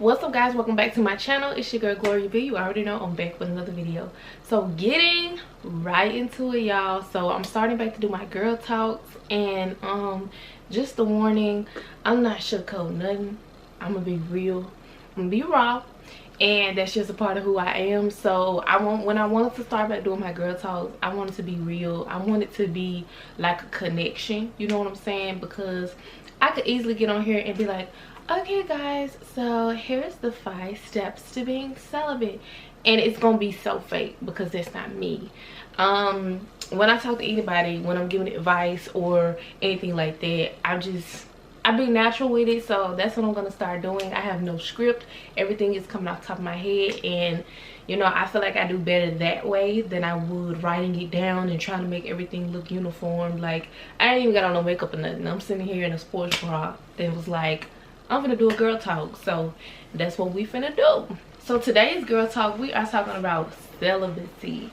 What's up, guys? Welcome back to my channel. It's your girl Gloria B. You already know I'm back with another video. So getting right into it, y'all. So I'm starting back to do my girl talks, and just a warning, I'm not sugarcoating nothing. I'm gonna be real, I'm gonna be raw, and that's just a part of who I am. So when I wanted to start back doing my girl talks, I wanted to be real. I want it to be like a connection, you know what I'm saying? Because I could easily get on here and be like, okay guys, so here's the 5 steps to being celibate, and it's gonna be so fake because that's not me. When I talk to anybody, when I'm giving advice or anything like that, I be natural with it. So that's what I'm gonna start doing. I have no script, everything is coming off the top of my head, and you know, I feel like I do better that way than I would writing it down and trying to make everything look uniform. Like, I ain't even got on no makeup or nothing. I'm sitting here in a sports bra that was like, I'm gonna do a girl talk, so that's what we finna do. So today's girl talk, we are talking about celibacy.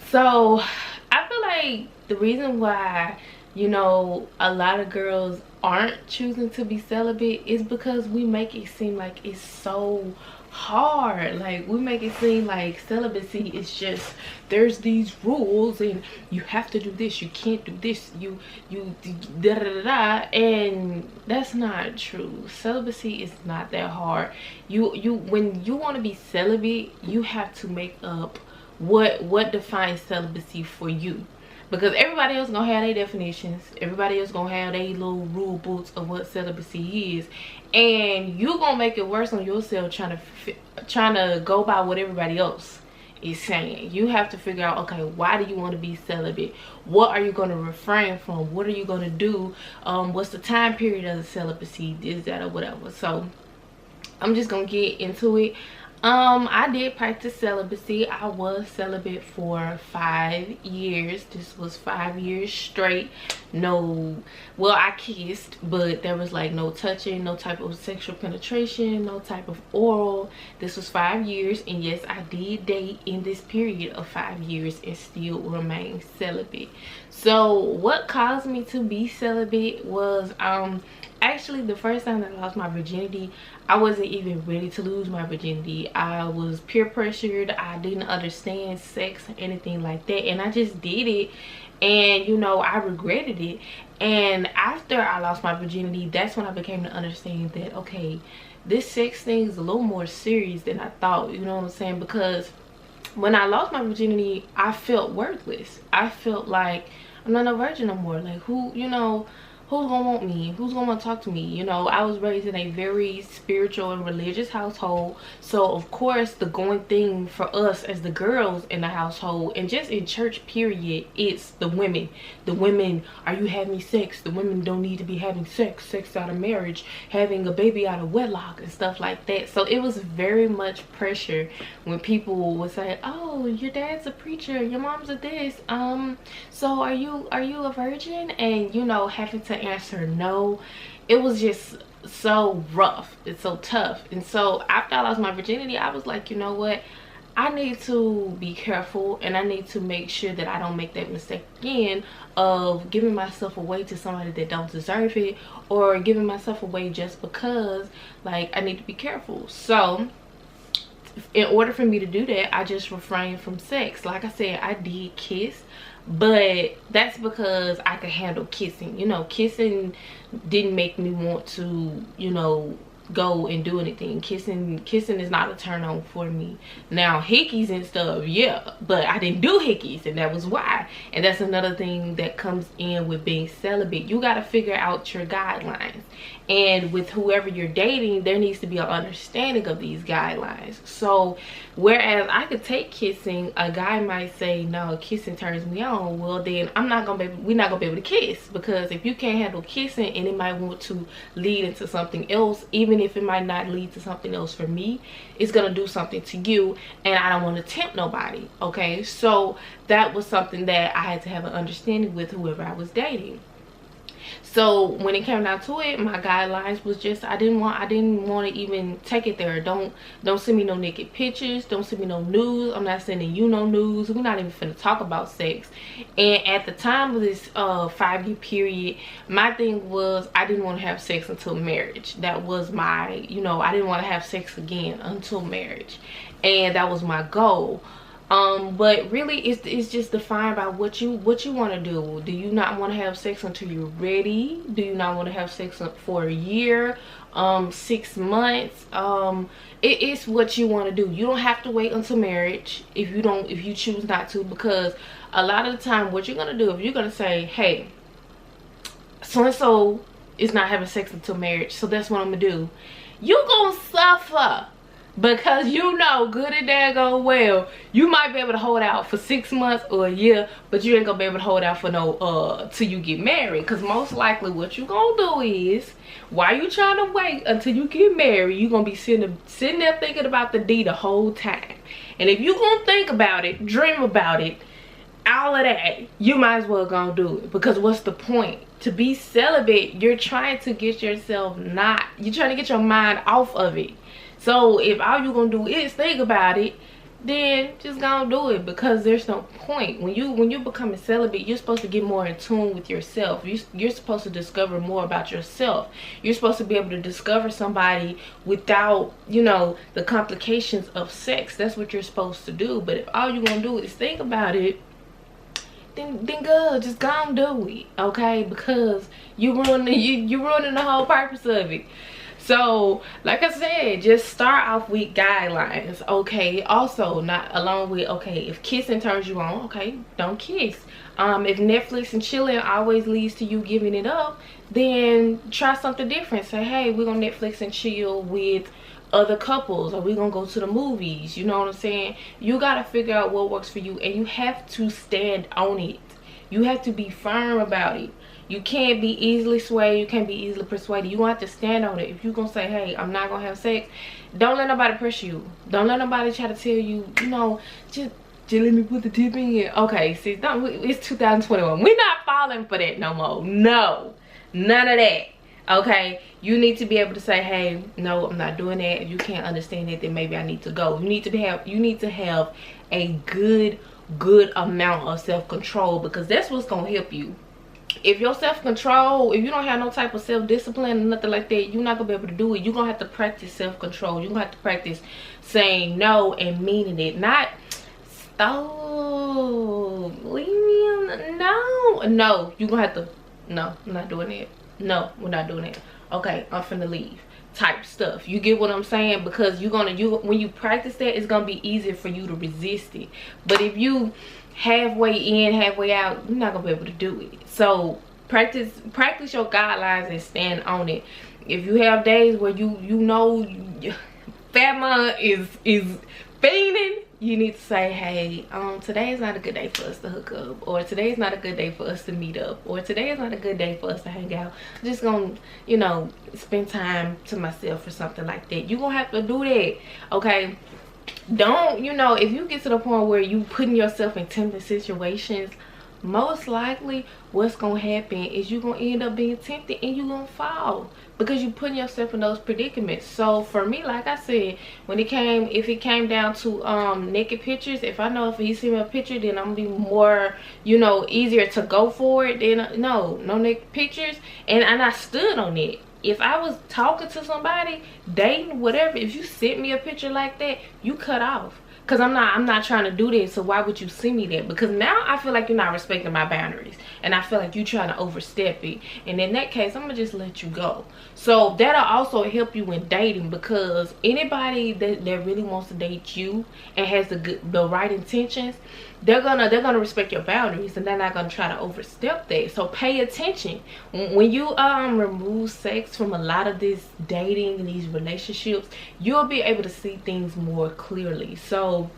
So I feel like the reason why, you know, a lot of girls aren't choosing to be celibate is because we make it seem like it's so hard. Like, we make it seem like celibacy is just, there's these rules and you have to do this, you can't do this, you da da da da, and that's not true. Celibacy is not that hard. When you want to be celibate, you have to make up what defines celibacy for you, because everybody else gonna have their definitions, everybody else gonna have their little rule books of what celibacy is, and you gonna make it worse on yourself trying to go by what everybody else is saying. You have to figure out, okay, why do you want to be celibate? What are you going to refrain from? What are you going to do? What's the time period of the celibacy, this, that, or whatever. So I'm just gonna get into it. I did practice celibacy. I was celibate for 5 years. This was 5 years straight. No, well, I kissed, but there was like no touching, no type of sexual penetration, no type of oral. This was 5 years, and yes, I did date in this period of 5 years and still remain celibate. So what caused me to be celibate was actually the first time that I lost my virginity. I wasn't even ready to lose my virginity. I was peer pressured. I didn't understand sex or anything like that, and I just did it, and you know, I regretted it. And after I lost my virginity, that's when I became to understand that, okay, this sex thing is a little more serious than I thought, you know what I'm saying? Because when I lost my virginity, I felt worthless. I felt like I'm not a virgin no more. Like, who, you know, who's gonna want me? Who's gonna want to talk to me? You know, I was raised in a very spiritual and religious household, so of course the going thing for us as the girls in the household and just in church period, it's the women. The women, are you having sex? The women don't need to be having sex out of marriage, having a baby out of wedlock and stuff like that. So it was very much pressure when people would say, oh, your dad's a preacher, your mom's a this, so are you a virgin? And you know, having to answer no, it was just so rough, it's so tough. And so after I lost my virginity, I was like, you know what, I need to be careful, and I need to make sure that I don't make that mistake again of giving myself away to somebody that don't deserve it, or giving myself away just because. Like, I need to be careful. So in order for me to do that, I just refrained from sex. Like I said, I did kiss, but that's because I could handle kissing. You know, kissing didn't make me want to, you know, go and do anything. Kissing is not a turn on for me. Now hickeys and stuff, yeah, but I didn't do hickeys, and that was why. And that's another thing that comes in with being celibate. You got to figure out your guidelines, and with whoever you're dating, there needs to be an understanding of these guidelines. So whereas I could take kissing, a guy might say, no, kissing turns me on. Well, then we're not gonna be able to kiss, because if you can't handle kissing and it might want to lead into something else, even if it might not lead to something else for me, it's gonna do something to you, and I don't want to tempt nobody. Okay, so that was something that I had to have an understanding with whoever I was dating. So when it came down to it, my guidelines was just I didn't want to even take it there. Don't send me no naked pictures, don't send me no news. I'm not sending you no news. We're not even finna talk about sex. And at the time of this 5-year period, my thing was I didn't want to have sex until marriage. That was my, you know, I didn't want to have sex again until marriage, and that was my goal. But really it's just defined by what you want to do. Do you not want to have sex until you're ready? Do you not want to have sex for a year, 6 months? It's what you want to do. You don't have to wait until marriage if you choose not to, because a lot of the time what you're gonna do, if you're gonna say, hey, so and so is not having sex until marriage, so that's what I'm gonna do, you gonna suffer. Because you know good and daggone well you might be able to hold out for 6 months or a year, but you ain't gonna be able to hold out for no till you get married. Because most likely what you gonna do is, while you trying to wait until you get married, you gonna be sitting there thinking about the D the whole time. And if you gonna think about it, dream about it, all of that, you might as well gonna do it. Because what's the point? To be celibate, you're trying to get yourself you're trying to get your mind off of it. So if all you're gonna do is think about it, then just gonna do it, because there's no point. When you become a celibate, you're supposed to get more in tune with yourself. You're supposed to discover more about yourself. You're supposed to be able to discover somebody without, you know, the complications of sex. That's what you're supposed to do. But if all you're gonna do is think about it, then good, just go and do it, okay? Because you're ruining the whole purpose of it. So like I said, just start off with guidelines, okay? Also, not along with, okay, if kissing turns you on, okay, don't kiss. If Netflix and chilling always leads to you giving it up, then try something different. Say, hey, we're gonna Netflix and chill with other couples, or we're gonna go to the movies. You know what I'm saying? You gotta figure out what works for you, and you have to stand on it. You have to be firm about it. You can't be easily swayed. You can't be easily persuaded. You have to stand on it. If you're gonna say, hey, I'm not gonna have sex, don't let nobody pressure you. Don't let nobody try to tell you, you know, just let me put the tip in. Okay, see, it's 2021. We're not falling for that no more. No, none of that. Okay, you need to be able to say, hey, no, I'm not doing that. If you can't understand it, then maybe I need to go. You need to have a good amount of self-control, because that's what's gonna help you. If your self-control, if you don't have no type of self-discipline or nothing like that, you're not gonna be able to do it. You're gonna have to practice self-control. You're gonna have to practice saying no and meaning it. Not stop, leave me alone. No, you're gonna have to, no, I'm not doing it. No, we're not doing it. Okay, I'm finna leave type stuff. You get what I'm saying? Because when you practice that, it's gonna be easier for you to resist it. But if you halfway in, halfway out, you're not gonna be able to do it. So practice your guidelines and stand on it. If you have days where you know fat mom is fiending, you need to say, hey, today is not a good day for us to hook up, or today is not a good day for us to meet up, or today is not a good day for us to hang out. I'm just gonna, you know, spend time to myself or something like that. You're gonna have to do that, okay? Don't, you know, if you get to the point where you putting yourself in tempting situations, most likely what's gonna happen is you're gonna end up being tempted and you're gonna fall, because you're putting yourself in those predicaments. So for me, like I said, if it came down to naked pictures, if I know if he sent me a picture, then I'm gonna be more, you know, easier to go for it. Then no naked pictures. And I stood on it. If I was talking to somebody, dating, whatever, if you sent me a picture like that, you cut off. Because I'm not trying to do this, so why would you send me that? Because now I feel like you're not respecting my boundaries, and I feel like you're trying to overstep it. And in that case, I'm gonna just let you go. So that'll also help you in dating, because anybody that really wants to date you and has the right intentions, they're gonna respect your boundaries, and they're not gonna try to overstep that. So pay attention when you remove sex from a lot of this dating and these relationships. You'll be able to see things more clearly. So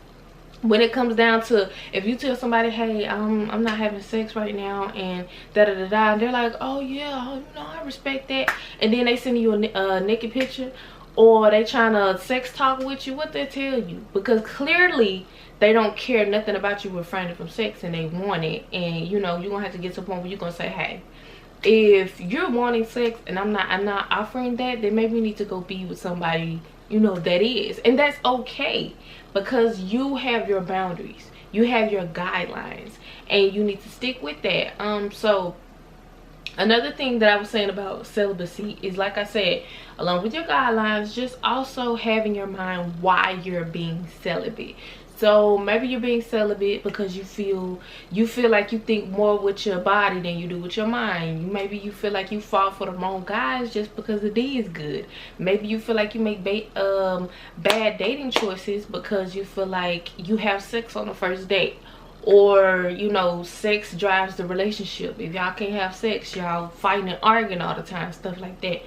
when it comes down to, if you tell somebody, hey, I'm not having sex right now, and and they're like, oh yeah, you know, I respect that, and then they send you a naked picture, or they trying to sex talk with you, what they tell you? Because clearly they don't care nothing about you refraining from sex, and they want it. And you know, you're gonna have to get to a point where you're gonna say, hey, if you're wanting sex and I'm not offering that, then maybe you need to go be with somebody, you know, that is. And that's okay, because you have your boundaries, you have your guidelines, and you need to stick with that. So another thing that I was saying about celibacy is, like I said, along with your guidelines, just also have in your mind why you're being celibate. So maybe you're being celibate because you feel like you think more with your body than you do with your mind. Maybe you feel like you fall for the wrong guys just because the D is good. Maybe you feel like you make bad dating choices because you feel like you have sex on the first date. Or, you know, sex drives the relationship. If y'all can't have sex, y'all fighting and arguing all the time, stuff like that.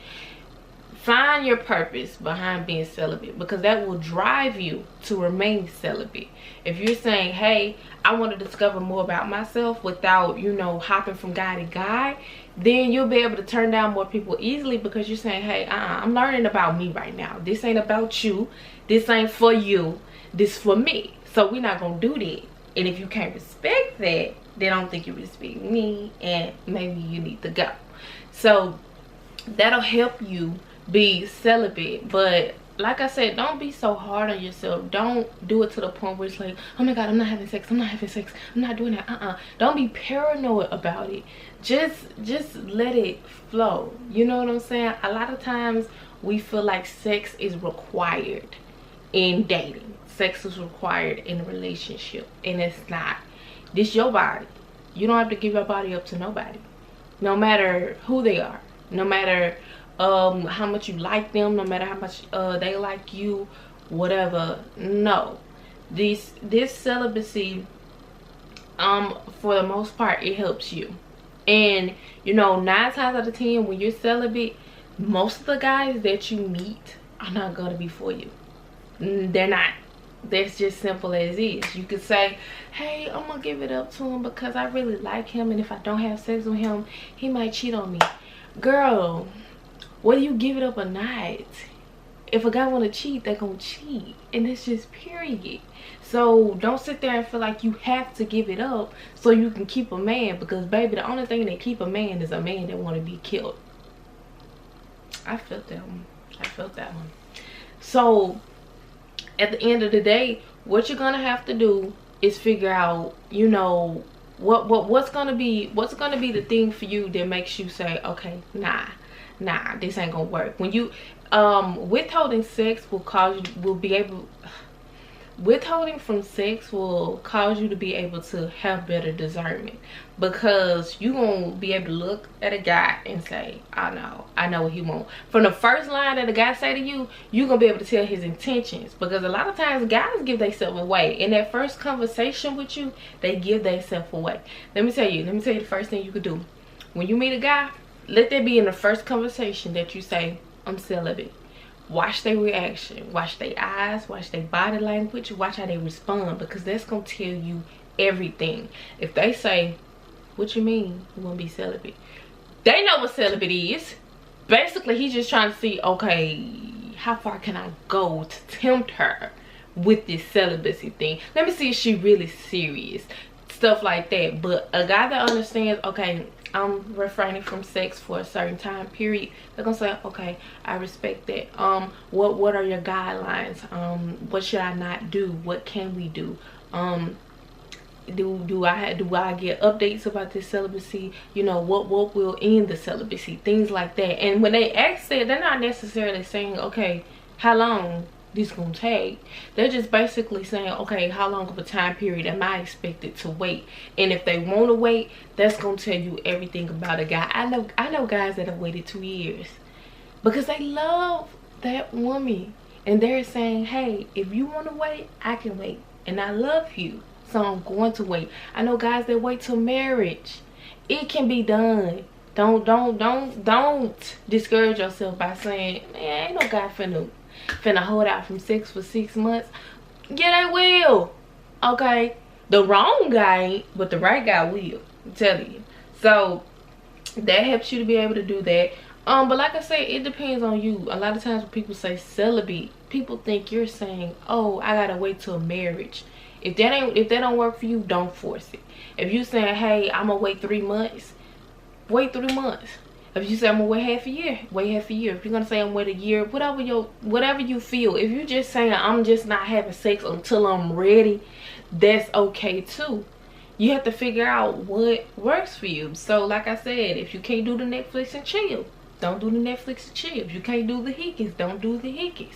Find your purpose behind being celibate, because that will drive you to remain celibate. If you're saying, hey, I want to discover more about myself without, you know, hopping from guy to guy, then you'll be able to turn down more people easily, because you're saying, hey, I'm learning about me right now. This ain't about you. This ain't for you. This for me. So we're not going to do that. And if you can't respect that, then I don't think you respect me, and maybe you need to go. So that'll help you be celibate. But like I said, don't be so hard on yourself. Don't do it to the point where it's like, oh my god, I'm not having sex, I'm not having sex, I'm not doing that. Don't be paranoid about it. Just let it flow. You know what I'm saying? A lot of times we feel like sex is required in dating. Sex is required in a relationship, and it's not. This your body. You don't have to give your body up to nobody, no matter who they are, no matter how much you like them, no matter how much they like you, whatever. No, this celibacy, for the most part, it helps you. And you know, 9 times out of 10 when you're celibate, most of the guys that you meet are not gonna be for you. They're not. That's just simple as is. You could say, hey, I'm gonna give it up to him because I really like him, and if I don't have sex with him, he might cheat on me. Girl, whether you give it up or not, if a guy want to cheat, they're gonna cheat, and it's just period. So don't sit there and feel like you have to give it up so you can keep a man, because baby, the only thing that keep a man is a man that want to be killed. I felt that one. I felt that one. So at the end of the day, what you're gonna have to do is figure out, you know, what's gonna be the thing for you that makes you say, okay, nah, this ain't gonna work. When you withholding sex will cause you withholding from sex will cause you to be able to have better discernment, because you gonna be able to look at a guy and say, I know what he wants. From the first line that the guy say to you, you gonna be able to tell his intentions, because a lot of times guys give themselves away in that first conversation with you. They give themselves away. Let me tell you the first thing you could do when you meet a guy. Let that be in the first conversation that you say, I'm celibate. Watch their reaction, watch their eyes, watch their body language, watch how they respond, because that's gonna tell you everything. If they say, what you mean you wanna be celibate? They know what celibate is. Basically, he's just trying to see, okay, how far can I go to tempt her with this celibacy thing? Let me see if she really serious. Stuff like that. But a guy that understands, okay, I'm refraining from sex for a certain time period, they're gonna say, okay, I respect that. What are your guidelines? What should I not do? What can we do? Do I get updates about this celibacy? You know, what will end the celibacy? Things like that. And when they ask that, they're not necessarily saying, okay, how long this gonna take. They're just basically saying, okay, how long of a time period am I expected to wait? And if they want to wait, that's gonna tell you everything about a guy. I know guys that have waited 2 years because they love that woman, and they're saying, hey, if you want to wait, I can wait, and I love you, so I'm going to wait. I know guys that wait till marriage. It can be done. Don't discourage yourself by saying, man, ain't no guy finna hold out from sex for 6 months. Yeah, they will. Okay, the wrong guy ain't, but the right guy will. I'm telling you. So that helps you to be able to do that. But like I said, it depends on you. A lot of times when people say celibate, people think you're saying, oh, I gotta wait till marriage. If that don't work for you, don't force it. If you saying, hey, I'm gonna wait 3 months, wait 3 months. If you say I'm gonna wait half a year, wait half a year. If you're gonna say I'm wait a year, whatever you feel. If you're just saying I'm just not having sex until I'm ready, that's okay too. You have to figure out what works for you. So like I said, if you can't do the Netflix and chill, don't do the Netflix and chill. If you can't do the hickeys, don't do the hickeys.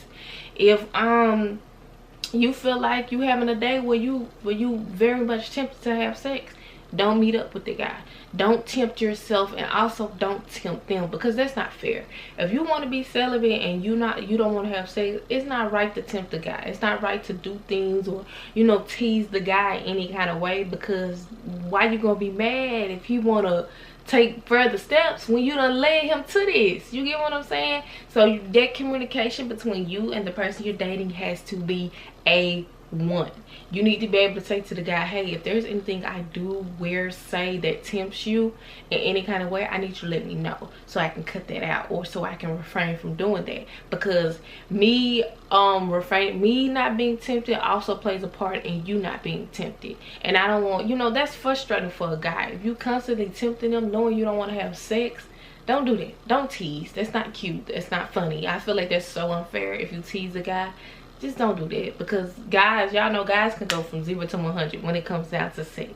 If you feel like you having a day where you very much tempted to have sex, don't meet up with the guy. Don't tempt yourself, and also don't tempt them, because that's not fair. If you want to be celibate and you don't want to have sex, it's not right to tempt the guy. It's not right to do things or, you know, tease the guy any kind of way, because why you gonna be mad if he want to take further steps when you done led him to this? You get what I'm saying? So that communication between you and the person you're dating has to be A1. You need to be able to say to the guy, hey, if there's anything I do, wear, say that tempts you in any kind of way, I need you to let me know so I can cut that out, or so I can refrain from doing that. Because me not being tempted also plays a part in you not being tempted. And I don't want, you know, that's frustrating for a guy. If you constantly tempting them knowing you don't want to have sex, don't do that. Don't tease. That's not cute. That's not funny. I feel like that's so unfair if you tease a guy. Just don't do that, because guys, y'all know guys can go from 0 to 100 when it comes down to sex.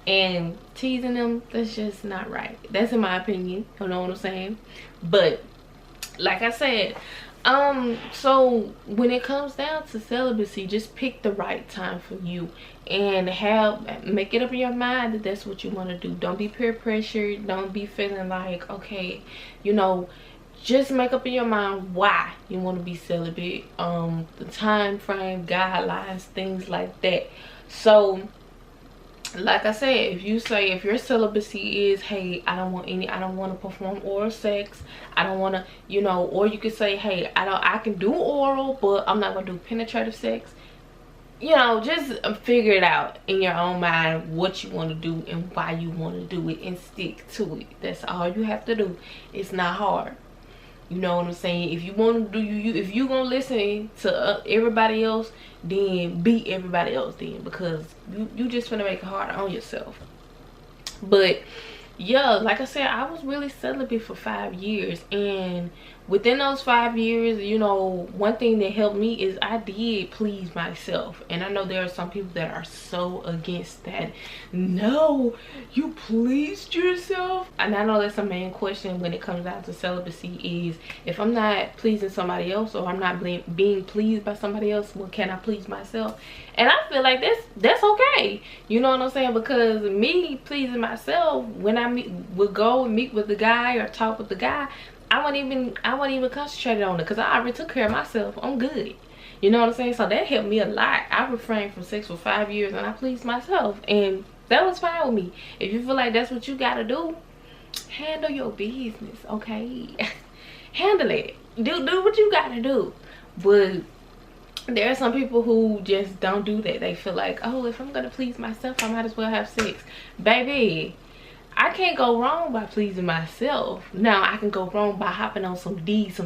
And teasing them, that's just not right. That's in my opinion. You know what I'm saying? But like I said, so when it comes down to celibacy, just pick the right time for you and make it up in your mind that that's what you want to do. Don't be peer pressured. Don't be feeling like, okay, you know, just make up in your mind why you want to be celibate, the time frame, guidelines, things like that. So like I said, if your celibacy is, hey, I don't want to perform oral sex, I don't want to, you know, or you could say, hey, I can do oral, but I'm not gonna do penetrative sex. You know, just figure it out in your own mind what you want to do and why you want to do it, and stick to it. That's all you have to do. It's not hard. You know what I'm saying? If you want to do if you gonna listen to everybody else, then be everybody else then, because you just gonna make it hard on yourself. But yeah, like I said, I was really celibate for 5 years, and within those 5 years, you know, one thing that helped me is I did please myself. And I know there are some people that are so against that. No, you pleased yourself? And I know that's a main question when it comes down to celibacy, is if I'm not pleasing somebody else, or I'm not being pleased by somebody else, well, can I please myself? And I feel like that's okay. You know what I'm saying? Because me pleasing myself, when I would go and meet with the guy or talk with the guy, I wasn't even concentrated on it, because I already took care of myself. I'm good. You know what I'm saying? So that helped me a lot. I refrained from sex for 5 years, and I pleased myself, and that was fine with me. If you feel like that's what you gotta do, handle your business, okay? Handle it. Do what you gotta do. But there are some people who just don't do that. They feel like, oh, if I'm gonna please myself, I might as well have sex. Baby, I can't go wrong by pleasing myself. Now I can go wrong by hopping on some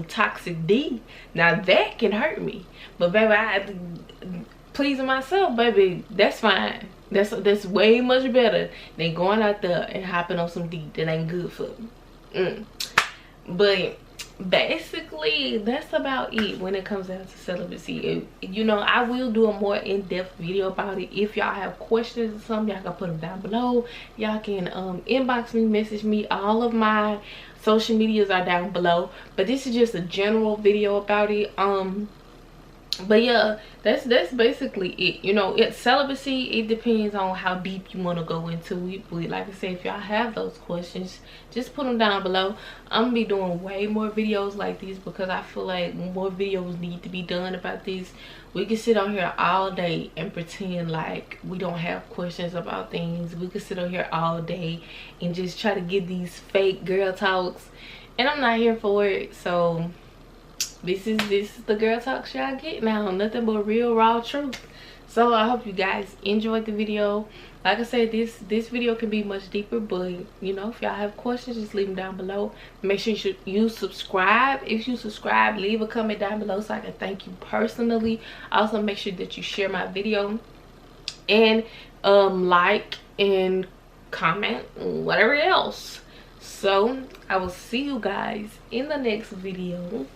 toxic D. Now that can hurt me. But baby, pleasing myself, baby, that's fine. That's way much better than going out there and hopping on some D that ain't good for me. But basically that's about it when it comes down to celibacy. You know, I will do a more in-depth video about it. If y'all have questions or something, y'all can put them down below. Y'all can inbox me, message me. All of my social medias are down below, but this is just a general video about it. But yeah, that's basically it. You know, celibacy, it depends on how deep you want to go into it. But like I said, if y'all have those questions, just put them down below. I'm gonna be doing way more videos like this, because I feel like more videos need to be done about this. We can sit on here all day and pretend like we don't have questions about things. We could sit on here all day and just try to get these fake girl talks, and I'm not here for it. So this is the girl talk y'all get now. Nothing but real raw truth. So I hope you guys enjoyed the video. Like I said, this video can be much deeper, but you know, if y'all have questions, just leave them down below. Make sure you subscribe. If you subscribe, leave a comment down below so I can thank you personally. Also, make sure that you share my video and like and comment whatever else. So I will see you guys in the next video.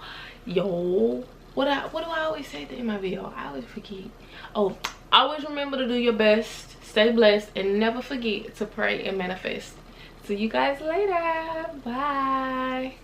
Yo, what do I always say in my video? I always forget. Oh, always remember to do your best, stay blessed, and never forget to pray and manifest. See you guys later. Bye.